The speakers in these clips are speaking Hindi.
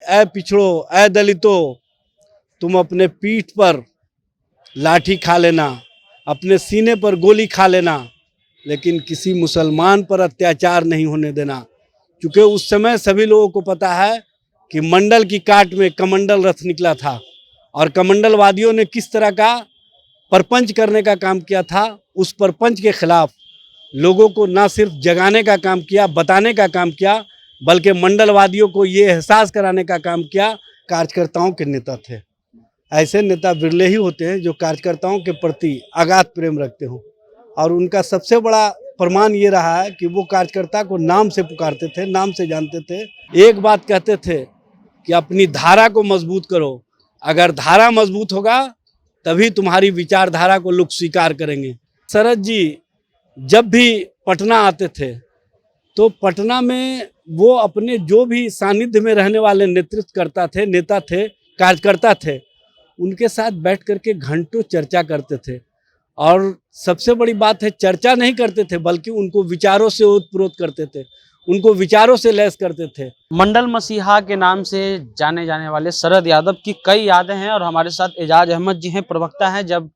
ए पिछड़ो, ए दलितों, तुम अपने पीठ पर लाठी खा लेना, अपने सीने पर गोली खा लेना, लेकिन किसी मुसलमान पर अत्याचार नहीं होने देना। क्योंकि उस समय सभी लोगों को पता है कि मंडल की काट में कमंडल रथ निकला था और कमंडलवादियों ने किस तरह का परपंच करने का काम किया था। उस परपंच के खिलाफ लोगों को ना सिर्फ जगाने का काम किया, बताने का काम किया, बल्कि मंडलवादियों को ये एहसास कराने का काम किया। कार्यकर्ताओं के नेता थे। ऐसे नेता बिरले ही होते हैं जो कार्यकर्ताओं के प्रति अगाध प्रेम रखते हो, और उनका सबसे बड़ा प्रमाण ये रहा है कि वो कार्यकर्ता को नाम से पुकारते थे, नाम से जानते थे। एक बात कहते थे कि अपनी धारा को मजबूत करो, अगर धारा मजबूत होगा तभी तुम्हारी विचारधारा को लोग स्वीकार करेंगे। शरद जी जब भी पटना आते थे तो पटना में वो अपने जो भी सानिध्य में रहने वाले नेतृत्वकर्ता थे, नेता थे, कार्यकर्ता थे, उनके साथ बैठ करके घंटों चर्चा करते थे। और सबसे बड़ी बात है, चर्चा नहीं करते थे बल्कि उनको विचारों से ओतप्रोत करते थे, उनको विचारों से लैस करते थे। मंडल मसीहा के नाम से जाने जाने वाले शरद यादव की कई यादें हैं और हमारे साथ एजाज अहमद जी हैं, प्रवक्ता हैं। जब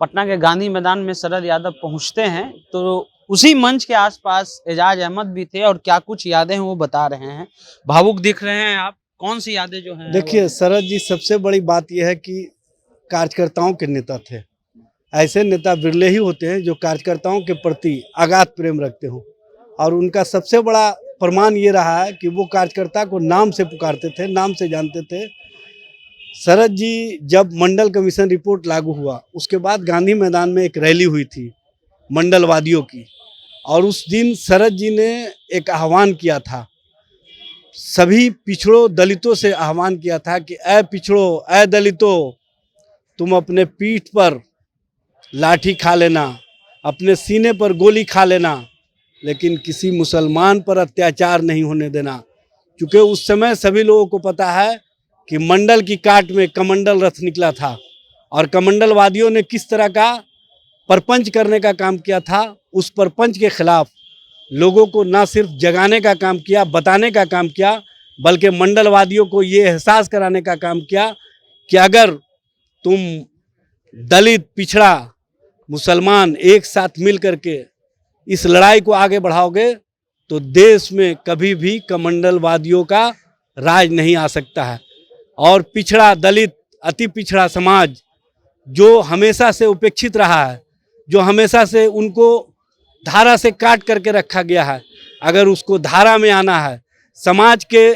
पटना के गांधी मैदान में शरद यादव पहुंचते हैं तो उसी मंच के आसपास एजाज अहमद भी थे और क्या कुछ यादें हैं वो बता रहे हैं। भावुक दिख रहे हैं आप, कौन सी यादें जो हैं? देखिए शरद जी, सबसे बड़ी बात यह है कि कार्यकर्ताओं के नेता थे। ऐसे नेता बिरले ही होते हैं जो कार्यकर्ताओं के प्रति अगाध प्रेम रखते हो, और उनका सबसे बड़ा प्रमाण ये रहा है कि वो कार्यकर्ता को नाम से पुकारते थे, नाम से जानते थे। शरद जी जब मंडल कमीशन रिपोर्ट लागू हुआ उसके बाद गांधी मैदान में एक रैली हुई थी मंडलवादियों की, और उस दिन शरद जी ने एक आह्वान किया था, सभी पिछड़ों दलितों से आह्वान किया था कि ए पिछड़ो, ए दलितों, तुम अपने पीठ पर लाठी खा लेना, अपने सीने पर गोली खा लेना, लेकिन किसी मुसलमान पर अत्याचार नहीं होने देना। क्योंकि उस समय सभी लोगों को पता है कि मंडल की काट में कमंडल रथ निकला था और कमंडलवादियों ने किस तरह का परपंच करने का काम किया था। उस परपंच के खिलाफ लोगों को ना सिर्फ जगाने का काम किया, बताने का काम किया, बल्कि मंडलवादियों को ये एहसास कराने का काम किया कि अगर तुम दलित, पिछड़ा, मुसलमान एक साथ मिल करके इस लड़ाई को आगे बढ़ाओगे तो देश में कभी भी कमंडलवादियों का राज नहीं आ सकता है। और पिछड़ा, दलित, अति पिछड़ा समाज जो हमेशा से उपेक्षित रहा है, जो हमेशा से उनको धारा से काट करके रखा गया है, अगर उसको धारा में आना है, समाज के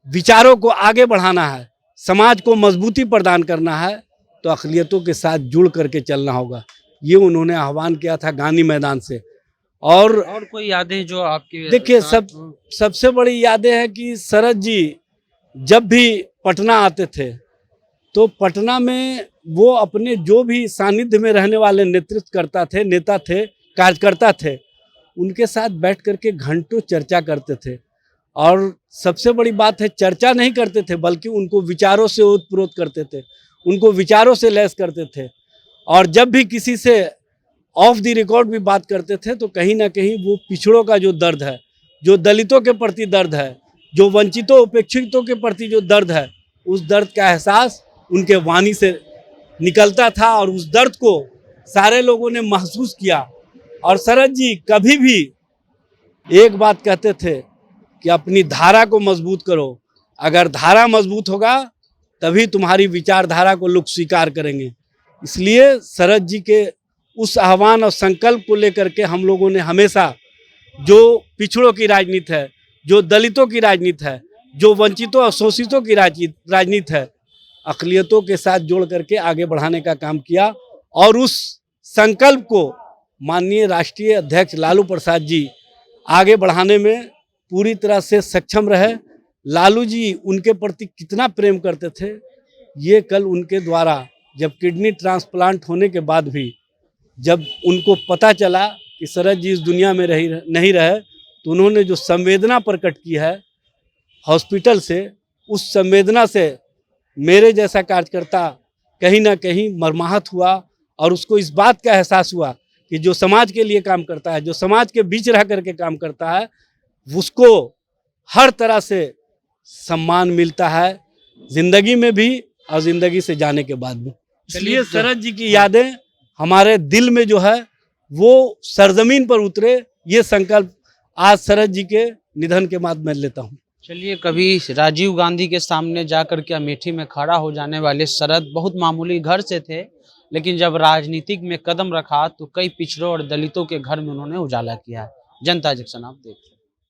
विचारों को आगे बढ़ाना है, समाज को मजबूती प्रदान करना है, तो अक़लियतों के साथ जुड़ करके चलना होगा। ये उन्होंने आह्वान किया था गांधी मैदान से। और कोई यादें जो आपकी? देखिए सबसे बड़ी यादें हैं कि शरद जी जब भी पटना आते थे तो पटना में वो अपने जो भी सानिध्य में रहने वाले नेतृत्वकर्ता थे, नेता थे, कार्यकर्ता थे, उनके साथ बैठ करके घंटों चर्चा करते थे। और सबसे बड़ी बात है, चर्चा नहीं करते थे बल्कि उनको विचारों से ओतप्रोत करते थे, उनको विचारों से लैस करते थे। और जब भी किसी से ऑफ द रिकॉर्ड भी बात करते थे तो कहीं ना कहीं वो पिछड़ों का जो दर्द है, जो दलितों के प्रति दर्द है, जो वंचितों उपेक्षितों के प्रति जो दर्द है, उस दर्द का एहसास उनके वाणी से निकलता था और उस दर्द को सारे लोगों ने महसूस किया। और शरद जी कभी भी एक बात कहते थे कि अपनी धारा को मजबूत करो, अगर धारा मजबूत होगा तभी तुम्हारी विचारधारा को लोग स्वीकार करेंगे। इसलिए शरद जी के उस आह्वान और संकल्प को लेकर के हम लोगों ने हमेशा जो पिछड़ों की राजनीति है, जो दलितों की राजनीति है, जो वंचितों और शोषितों की राजनीति है, अक़लियतों के साथ जोड़ करके आगे बढ़ाने का काम किया। और उस संकल्प को माननीय राष्ट्रीय अध्यक्ष लालू प्रसाद जी आगे बढ़ाने में पूरी तरह से सक्षम रहे। लालू जी उनके प्रति कितना प्रेम करते थे, ये कल उनके द्वारा जब किडनी ट्रांसप्लांट होने के बाद भी जब उनको पता चला कि शरद जी इस दुनिया में नहीं रहे, तो उन्होंने जो संवेदना प्रकट की है हॉस्पिटल से, उस संवेदना से मेरे जैसा कार्यकर्ता कहीं ना कहीं मर्माहत हुआ और उसको इस बात का एहसास हुआ कि जो समाज के लिए काम करता है, जो समाज के बीच रह करके काम करता है, उसको हर तरह से सम्मान मिलता है, जिंदगी में भी और जिंदगी से जाने के बाद भी। इसलिए शरद जी की यादें हमारे दिल में जो है वो सरजमीन पर उतरे, ये संकल्प आज शरद जी के निधन के बाद मैं लेता हूँ। चलिए, कभी राजीव गांधी के सामने जाकर के अमेठी में खड़ा हो जाने वाले शरद बहुत मामूली घर से थे, लेकिन जब राजनीतिक में कदम रखा तो कई पिछड़ों और दलितों के घर में उन्होंने उजाला किया। जनता जंक्शन आप देख रहे हैं।